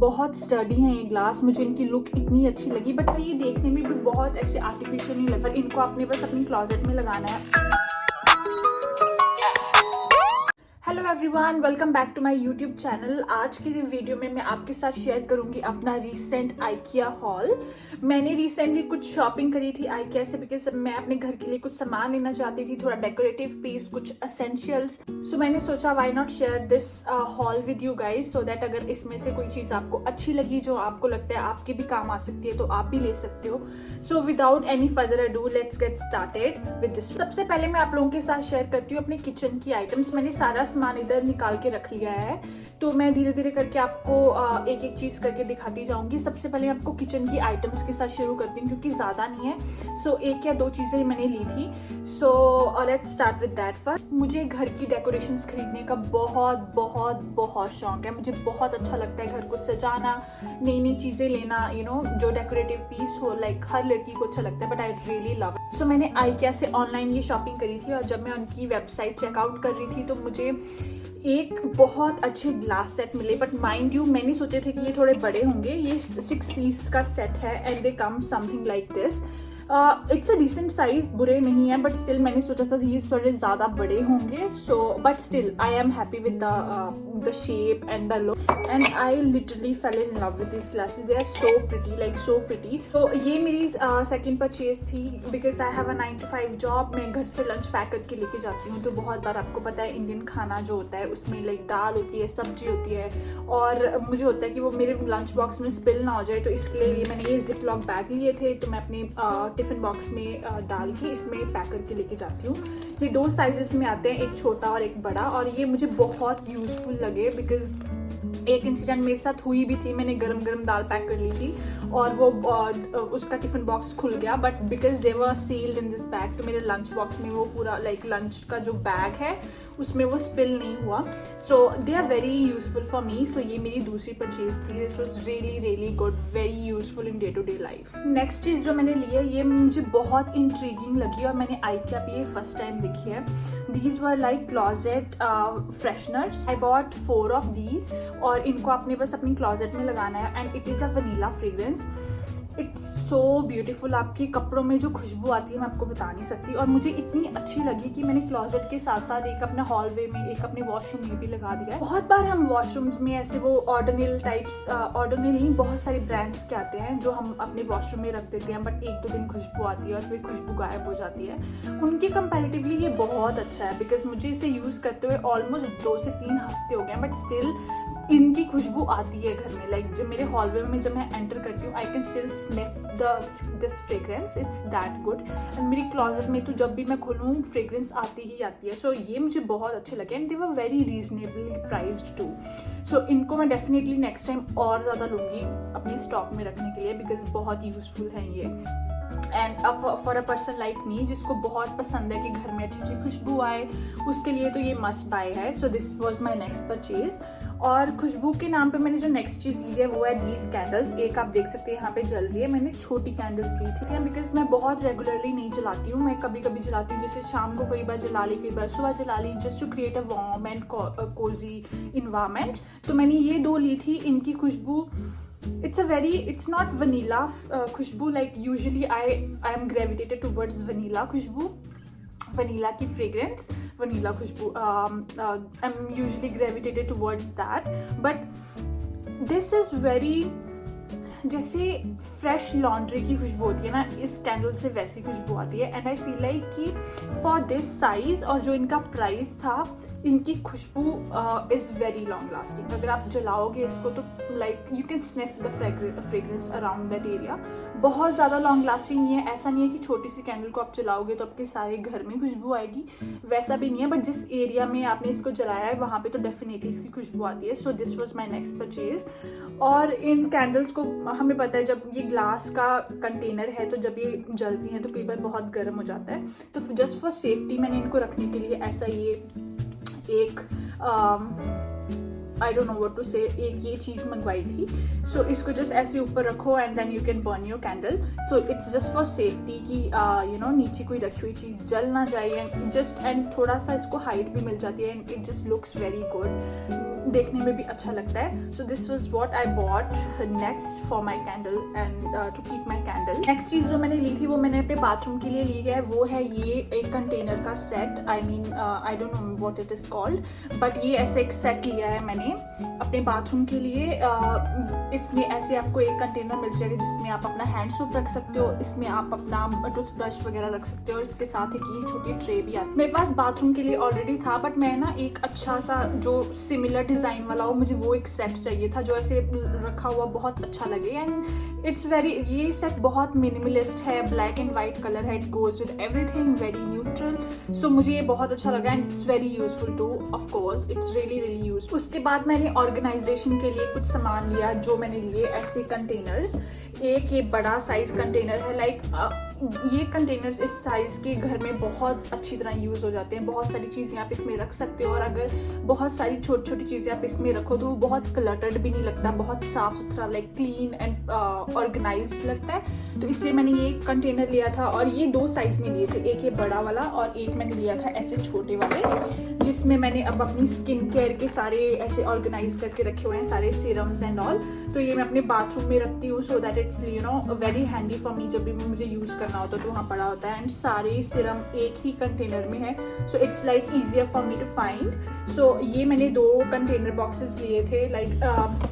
बहुत स्टडी हैं ये ग्लास, मुझे इनकी लुक इतनी अच्छी लगी, बट ये देखने में भी बहुत ऐसे आर्टिफिशियल नहीं लग रहा। इनको आपने बस अपनी क्लॉजेट में लगाना है। Hello everyone, welcome back to my YouTube channel. आज के वीडियो में मैं आपके साथ शेयर करूंगी अपना रिसेंट आइकिया हॉल। मैंने रिसेंटली कुछ शॉपिंग करी थी आइकिया से, बिकॉज मैं अपने घर के लिए कुछ सामान लेना चाहती थी, थोड़ा डेकोरेटिव पीस, कुछ एसेंशियल्स। सो मैंने सोचा why not share this hall with you guys, so that अगर इसमें से कोई चीज आपको अच्छी लगी जो आपको लगता है आपके भी काम आ सकती है तो आप भी ले सकते हो। So without any further ado let's get started with this. सबसे पहले मैं आप लोगों के साथ शेयर करती हूँ अपने किचन की आइटम्स। मैंने सारा सामान इधर निकाल के रख लिया है, तो मैं धीरे धीरे करके आपको एक एक चीज करके दिखाती जाऊंगी। सबसे पहले मैं आपको किचन की आइटम्स के साथ शुरू करती हूँ क्योंकि ज्यादा नहीं है। सो एक या दो चीजें ही मैंने ली थी। So let's start with that. First, मुझे घर की डेकोरेशंस खरीदने का बहुत बहुत बहुत शौक है। मुझे बहुत अच्छा लगता है घर को सजाना, नई नई चीजें लेना, यू नो, जो डेकोरेटिव पीस हो, लाइक हर लड़की को अच्छा लगता है, but I really love it. So मैंने आइकिया से ऑनलाइन ये शॉपिंग करी थी, और जब मैं उनकी वेबसाइट चेकआउट कर रही थी तो मुझे एक बहुत अच्छे ग्लास सेट मिले। बट माइंड यू, मैंने सोचे थे कि ये थोड़े बड़े होंगे। ये 6 पीस का सेट है and they come something like this. It's a decent size, बुरे नहीं है, बट स्टिल मैंने सोचा था ये थोड़े ज्यादा बड़े होंगे। So but still I am happy with the shape and the look, and I literally fell in love with this glasses. They are so pretty, like so pretty. तो ये मेरी सेकंड परचेज थी, because I have a 9 to 5 job. मैं घर से lunch pack करके लेके जाती हूँ, तो बहुत बार आपको पता है इंडियन खाना जो होता है उसमें लाइक दाल होती है, सब्जी होती है, और मुझे होता है कि वो मेरे लंच बॉक्स में स्पिल ना हो जाए। तो इसके लिए मैंने ये जिप लॉक बैग लिए थे, तो मैं अपने टिफिन बॉक्स में डाल के इसमें पैक करके लेके जाती हूँ। ये 2 साइजेस में आते हैं, एक छोटा और एक बड़ा, और ये मुझे बहुत यूजफुल लगे बिकॉज एक इंसिडेंट मेरे साथ हुई भी थी। मैंने गरम गरम दाल पैक कर ली थी और वो उसका टिफिन बॉक्स खुल गया, but because they were sealed in this bag, तो मेरे लंच बॉक्स में वो पूरा लाइक लंच का जो बैग है उसमें वो स्पिल नहीं हुआ। So they are very useful for me. So ये मेरी दूसरी परचेज थी। This was really really good, very useful in day to day life. Next चीज जो मैंने ली है, ये मुझे बहुत इंट्रीगिंग लगी और मैंने आइकिया पे ये फर्स्ट टाइम देखी है। These were like closet fresheners. I bought 4 of these, और इनको आपने बस अपनी क्लॉजेट में लगाना है, and it is a vanilla fragrance. It's so beautiful. आपके कपड़ों में जो खुशबू आती है मैं आपको बता नहीं सकती, और मुझे इतनी अच्छी लगी कि मैंने क्लॉजेट के साथ साथ एक अपने हॉलवे में, एक अपने वॉशरूम में भी लगा दिया है। बहुत बार हम वॉशरूम्स में ऐसे वो ऑर्डिनल टाइप्स, ऑर्डिनल नहीं, बहुत सारे ब्रांड्स के आते हैं जो हम अपने वॉशरूम में रख देते हैं, बट 1-2 दिन खुशबू आती है और फिर खुशबू गायब हो जाती है। उनके कंपैरेटिवली ये बहुत अच्छा है, बिकॉज मुझे इसे यूज करते हुए ऑलमोस्ट 2 से 3 हफ्ते हो गए, बट स्टिल इनकी खुशबू आती है घर में। लाइक जब मेरे हॉलवे में जब मैं एंटर करती हूँ, I can still sniff this fragrance, it's that good. And मेरी क्लॉजेट में तो जब भी मैं खोलूँ फ्रेग्रेंस आती ही आती है। सो ये मुझे बहुत अच्छे लगे, and they were very reasonably priced too. So इनको मैं डेफिनेटली नेक्स्ट टाइम और ज़्यादा लूँगी अपने स्टॉक में रखने के लिए, बिकॉज बहुत यूजफुल हैं ये। And for a person like me जिसको बहुत पसंद है कि घर में अच्छी अच्छी खुशबू आए, उसके लिए तो ये मस्ट बाय है। So this was my next purchase. और खुशबू के नाम पे मैंने जो नेक्स्ट चीज ली है वो है दीज कैंडल्स। एक आप देख सकते हैं यहाँ पे जल रही है। मैंने छोटी कैंडल्स ली थी बिकॉज मैं बहुत रेगुलरली नहीं जलाती हूँ। मैं कभी कभी जलाती हूँ, जैसे शाम को कई बार जला ली, कई बार सुबह जला ली, just to create a warm and cosy environment. तो मैंने ये 2 ली थी। इनकी खुशबू, it's not vanilla खुशबू, like usually I am gravitated towards vanilla खुशबू, वनीला की फ्रेग्रेंस, वनीला खुशबू, I am usually gravitated towards that, but this is very, जैसे फ्रेश लॉन्ड्री की खुशबू होती है ना, इस कैंडल से वैसी खुशबू आती है। एंड आई फील लाइक कि फॉर दिस साइज और जो इनका प्राइस था, इनकी खुशबू इज वेरी लॉन्ग लास्टिंग। अगर आप जलाओगे इसको तो like you can sniff the fragrance around that area. बहुत ज़्यादा लॉन्ग लास्टिंग नहीं है। ऐसा नहीं है कि छोटी सी कैंडल को आप जलाओगे तो आपके सारे घर में खुशबू आएगी, वैसा भी नहीं है। बट जिस एरिया में आपने इसको जलाया है वहाँ पे तो डेफिनेटली इसकी खुशबू आती है। So this was my next purchase. और इन कैंडल्स को हमें पता है, जब ये ग्लास का कंटेनर है तो जब ये जलती हैं तो कई बार बहुत गर्म हो जाता है। तो जस्ट फॉर सेफ्टी मैंने इनको रखने के लिए ऐसा ये एक I don't know what to say, एक ये चीज मंगवाई थी। सो इसको जस्ट ऐसे ऊपर रखो and then you can burn your candle. So it's just for safety कि यू नो नीचे कोई रखी हुई चीज जल ना जाए, एंड थोड़ा सा इसको हाइट भी मिल जाती है, and it just looks very good. देखने में भी अच्छा लगता है. So this was what I bought next for my candle and to keep my candle. Next चीज जो मैंने ली थी वो मैंने अपने बाथरूम के लिए ली है. वो है ये एक कंटेनर का set. I mean I don't know what it is called, but ये ऐसे एक सेट लिया है मैंने अपने बाथरूम के लिए. इसमें ऐसे आपको एक कंटेनर मिल जाएगा जिसमें आप अपना हैंड सोप रख सकते हो, इसमें आप अपना टूथब्रश वगैरह रख सकते हो, और इसके साथ एक ये छोटी ट्रे भी आती है. मेरे पास बाथरूम के लिए ऑलरेडी था, बट मैं ना एक अच्छा सा जो सिमिलर डिजाइन वाला हो, मुझे वो एक सेट चाहिए था जो ऐसे रखा हुआ बहुत अच्छा लगे. एंड इट्स वेरी, ये सेट बहुत मिनिमलिस्ट है, ब्लैक एंड व्हाइट कलर है, it goes with everything, very neutral. So मुझे ये बहुत अच्छा लगा and it's very useful too. Of course it's really really useful. उसके बाद मैंने ऑर्गेनाइजेशन के लिए कुछ सामान लिया जो मैंने लिए ऐसे कंटेनर्स. एक ये बड़ा साइज कंटेनर है. लाइक ये कंटेनर्स इस साइज के घर में बहुत अच्छी तरह यूज हो जाते हैं. बहुत सारी चीजें आप इसमें रख सकते हो, और अगर बहुत सारी छोटी छोटी चीजें आप इसमें रखो तो वो बहुत क्लटर्ड भी नहीं लगता, बहुत साफ सुथरा, लाइक क्लीन एंड ऑर्गेनाइज्ड लगता है. तो इसलिए मैंने ये कंटेनर लिया था, और ये 2 साइज में लिए थे. एक ये बड़ा वाला और एक मैंने लिया था ऐसे छोटे वाले, जिसमें मैंने अब अपनी स्किन केयर के सारे ऐसे ऑर्गेनाइज करके रखे हुए हैं, सारे सीरम्स एंड ऑल. तो ये मैं अपने बाथरूम में रखती हूँ so that it's you know very handy for me. जब भी मुझे यूज करना होता है तो वहाँ पड़ा होता है, एंड सारे सीरम एक ही कंटेनर में है. So it's like easier for me to find. So ये मैंने 2 कंटेनर बॉक्सेस लिए थे. लाइक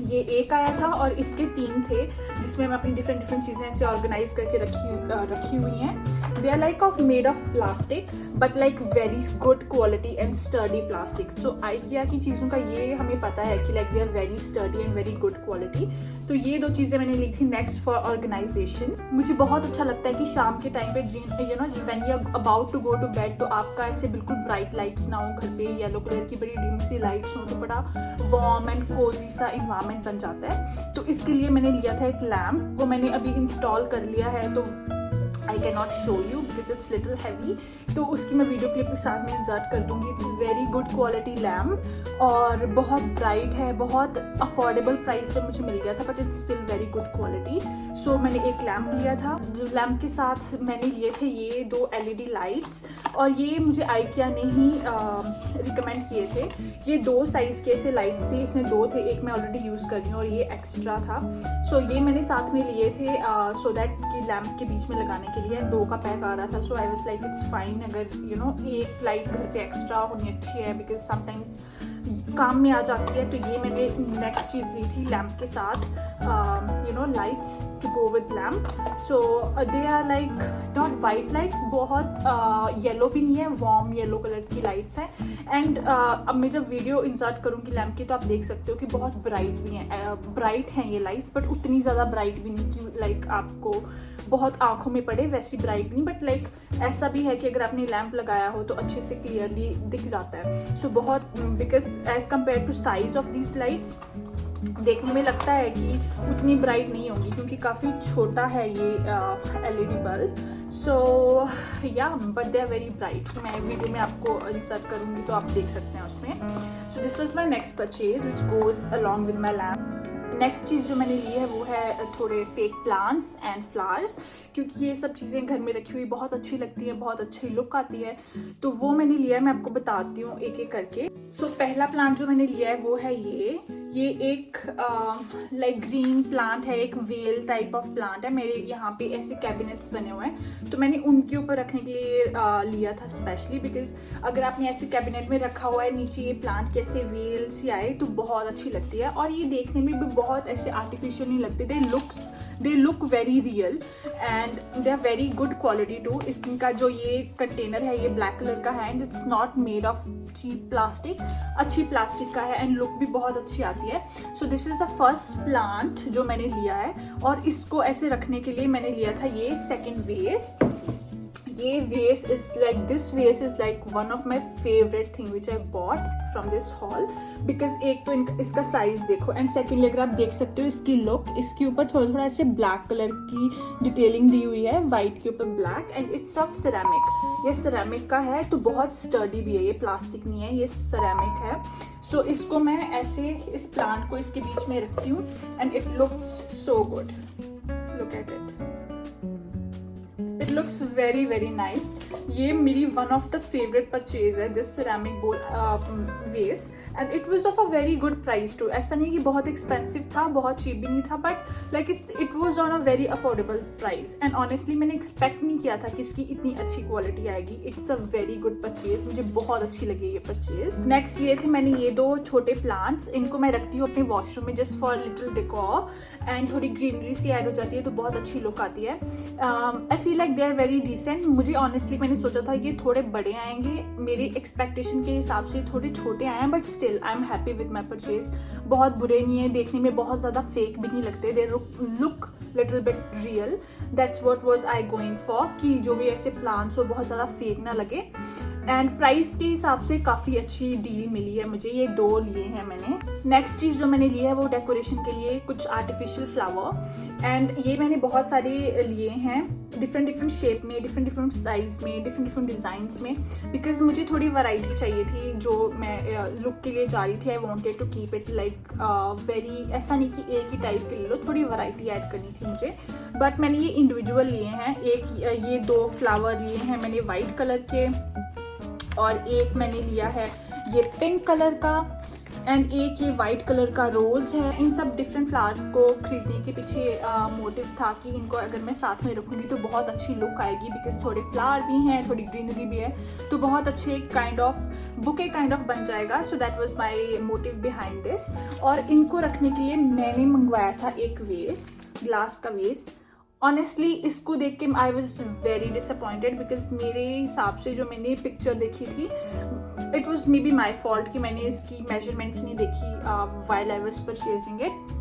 ये एक आया था और इसके 3 थे, जिसमें मैं अपनी डिफरेंट चीजें ऐसे ऑर्गेनाइज करके रखी हुई हैं. They are like of made of plastic, but like very good quality and sturdy plastic. So IKEA की चीजों का ये हमें पता है कि like they are very sturdy and very good quality. तो ये 2 चीजें मैंने ली थी नेक्स्ट फॉर ऑर्गेनाइजेशन. मुझे बहुत अच्छा लगता है कि शाम के टाइम पे you know when you are about to go to bed, तो आपका ऐसे बिल्कुल ब्राइट लाइट्स ना हो घर पे, येलो कलर की बड़ी डिम सी लाइट्स हो, तो बड़ा वार्म एंड कोजी सा इन्वायरमेंट बन जाता है. तो इसके लिए मैंने लिया था एक लैम्प. वो मैंने अभी इंस्टॉल कर लिया है, तो I cannot show you because it's little heavy. तो उसकी मैं वीडियो क्लिप के साथ में इंसर्ट कर दूंगी. It's very good quality lamp और बहुत ब्राइट है, बहुत अफोर्डेबल प्राइस पे मुझे मिल गया था, but it's still very good quality. So मैंने एक लैम्प लिया था. जो लैम्प के साथ मैंने लिए थे ये 2 LED लाइट्स, और ये मुझे आइकिया ने ही रिकमेंड किए थे. ये 2 साइज के ऐसे लाइट्स थे, इसमें 2 थे, एक मैं ऑलरेडी यूज कर रही हूँ और ये एक्स्ट्रा था. सो ये मैंने साथ में लिए थे सो दैट कि लैम्प के बीच में लगाने के लिए. 2 का पैक आ रहा था. So I was like it's fine अगर यू नो एक लाइट घर पे एक्स्ट्रा होनी अच्छी है, बिकॉज समटाइम्स काम में आ जाती है. तो ये मैंने नेक्स्ट चीज ली थी लैम्प के साथ, you know lights to go with lamp. So they are like not white lights, बहुत येलो भी नहीं है, वार्म येलो कलर की लाइट्स हैं. एंड अब मैं जब वीडियो इंसर्ट करूँगी लैम्प की तो आप देख सकते हो कि बहुत ब्राइट भी हैं, ब्राइट हैं ये लाइट्स, बट उतनी ज़्यादा ब्राइट भी नहीं कि लाइक आपको बहुत आंखों में पड़े, वैसी ब्राइट नहीं, बट लाइक ऐसा भी है कि अगर आपने लैम्प लगाया हो तो अच्छे से क्लियरली दिख जाता है. सो बहुत, because as compare to size of these lights देखने में लगता है कि उतनी ब्राइट नहीं होंगी, क्योंकि काफ़ी छोटा है ये LED bulb. So yeah but they are very bright. मैं वीडियो में आपको इंसर्ट करूँगी तो आप देख सकते हैं उसमें. So this was my next purchase which goes along with my lamp. Next चीज़ जो मैंने ली है वो है थोड़े फेक प्लांट्स एंड फ्लावर्स, क्योंकि ये सब चीज़ें घर में रखी हुई बहुत अच्छी लगती है, बहुत अच्छी लुक आती है. तो वो मैंने लिया है, मैं आपको बताती हूँ एक एक करके. सो पहला प्लांट जो मैंने लिया है वो है ये एक लाइक ग्रीन प्लांट है, एक वेल टाइप ऑफ प्लांट है. मेरे यहाँ पे ऐसे कैबिनेट्स बने हुए हैं, तो मैंने उनके ऊपर रखने के लिए लिया था स्पेशली, बिकॉज अगर आपने ऐसे कैबिनेट में रखा हुआ है, नीचे ये प्लांट कैसे वेल सी आए तो बहुत अच्छी लगती है, और ये देखने में भी बहुत ऐसे आर्टिफिशियल नहीं लगते. They look very real and they are very good quality too. इसका जो ये कंटेनर है ये ब्लैक कलर का है and it's not made of cheap plastic, अच्छी प्लास्टिक का है एंड लुक भी बहुत अच्छी आती है. So this is the first plant जो मैंने लिया है, और इसको ऐसे रखने के लिए मैंने लिया था ये सेकेंड वेस. ये वेस इज लाइक, दिस वेस is like one of my favourite thing which I bought from this hall, because एक तो इसका साइज देखो, एंड सेकेंडली अगर आप देख सकते हो इसकी लुक, इसके ऊपर थोड़ा थोड़ा ऐसे ब्लैक कलर की डिटेलिंग दी हुई है, व्हाइट के ऊपर black, and it's of ceramic. ये सिरेमिक का है तो बहुत स्टर्डी भी है, ये प्लास्टिक नहीं है, ये सिरेमिक है. सो इसको मैं ऐसे इस प्लांट को इसके बीच में रखती हूँ and it looks so good. Look at it, it looks very very nice. ये मेरी one of the favourite purchase है, this ceramic bowl vase. And it was of a very good price too. ऐसा नहीं कि बहुत expensive था, बहुत cheap भी नहीं था, but like it was on a very affordable price. And honestly मैंने एक्सपेक्ट नहीं किया था कि इसकी इतनी अच्छी क्वालिटी आएगी. It's a very good purchase, मुझे बहुत अच्छी लगी ये परचेज. नेक्स्ट लिए थे मैंने ये 2 छोटे प्लांट्स. इनको मैं रखती हूँ अपने वॉशरूम में just for little decor, and थोड़ी ग्रीनरी सी ऐड हो जाती है तो बहुत अच्छी लुक आती है. I feel like they are very decent. मुझे ऑनेस्टली मैंने सोचा था ये थोड़े बड़े आएंगे, मेरी एक्सपेक्टेशन के हिसाब से थोड़े छोटे आए हैं, but still I am happy with my purchase. बहुत बुरे नहीं है, देखने में बहुत ज़्यादा फेक भी नहीं लगते. They look little bit real. That's what was I going for, कि जो भी ऐसे प्लांट्स हो बहुत ज़्यादा फेक ना लगे. एंड प्राइस के हिसाब से काफ़ी अच्छी डील मिली है मुझे. ये 2 लिए हैं मैंने. नेक्स्ट चीज़ जो मैंने लिया है वो डेकोरेशन के लिए कुछ आर्टिफिशियल फ्लावर. एंड ये मैंने बहुत सारे लिए हैं डिफरेंट शेप में, डिफरेंट साइज में, डिफरेंट डिज़ाइंस में, बिकॉज मुझे थोड़ी वैरायटी चाहिए थी जो मैं लुक के लिए जा रही थी. I wanted to keep it like very, ऐसा नहीं कि एक ही टाइप के ले लो, थोड़ी वैरायटी ऐड करनी थी मुझे. बट मैंने ये इंडिविजुअल लिए हैं. एक ये 2 फ्लावर लिए हैं मैंने वाइट कलर के, और एक मैंने लिया है ये पिंक कलर का, एंड एक ये वाइट कलर का रोज़ है. इन सब डिफरेंट फ्लावर को खरीदने के पीछे मोटिव था कि इनको अगर मैं साथ में रखूँगी तो बहुत अच्छी लुक आएगी, बिकॉज थोड़े फ्लावर भी हैं, थोड़ी ग्रीनरी भी है, तो बहुत अच्छे kind of bouquet kind of बन जाएगा. सो that was my motive behind this. और इनको रखने के लिए मैंने मंगवाया था एक वेस, ग्लास का वेस. ऑनेस्टली इसको देख के I was very disappointed, because मेरे हिसाब से जो मैंने पिक्चर देखी थी, it was may be my fault कि मैंने इसकी मेजरमेंट्स नहीं देखी while I was purchasing it.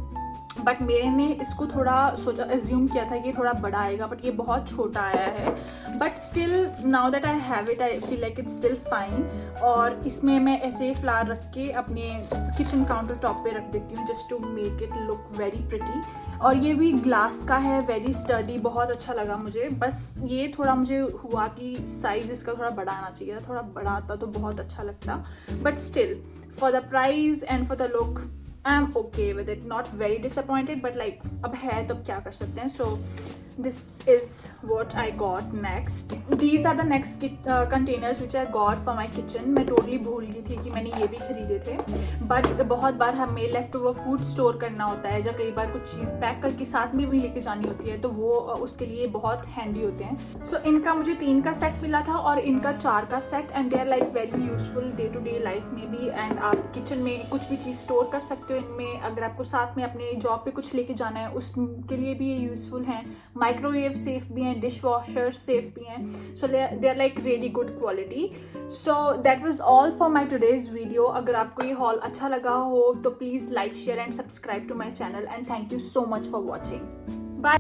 But मैंने इसको थोड़ा सोचा, एज्यूम किया था कि ये थोड़ा बड़ा आएगा, बट ये बहुत छोटा आया है. But still now that I have it I feel like it's still fine. और इसमें मैं ऐसे फ्लावर रख के अपने किचन काउंटर टॉप पे रख देती हूँ just to make it look very pretty. और ये भी ग्लास का है, वेरी स्टडी, बहुत अच्छा लगा मुझे. बस ये थोड़ा मुझे हुआ कि साइज इसका थोड़ा बड़ा आना चाहिए था, थोड़ा बड़ा आता तो बहुत अच्छा लगता. But still for the price and for the look I am okay with it, not very disappointed, but like अब है तो क्या कर सकते हैं. So this is what I got next. These are the next containers which I got for my kitchen. मैं totally भूल गई थी कि मैंने ये भी खरीदे थे. But बहुत बार हमें लेफ्ट ओवर फूड स्टोर करना होता है, या कई बार कुछ चीज़ पैक करके साथ में भी लेके जानी होती है, तो वो उसके लिए बहुत हैंडी होते हैं. So इनका मुझे 3 का सेट मिला था और इनका 4 का set. And they are like very useful day to day life में भी. एंड आप किचन में कुछ भी चीज़ स्टोर कर सकते हो इनमें. अगर आपको साथ में अपने जॉब पे कुछ लेके जाना है उसके लिए भी ये यूजफुल हैं. माइक्रोवेव सेफ भी हैं, डिश वॉशर सेफ भी हैं. So they are like really good quality. So that was all for my today's video. अगर आपको ये हॉल अच्छा लगा हो तो please like, share and subscribe to my channel. And thank you so much for watching. Bye.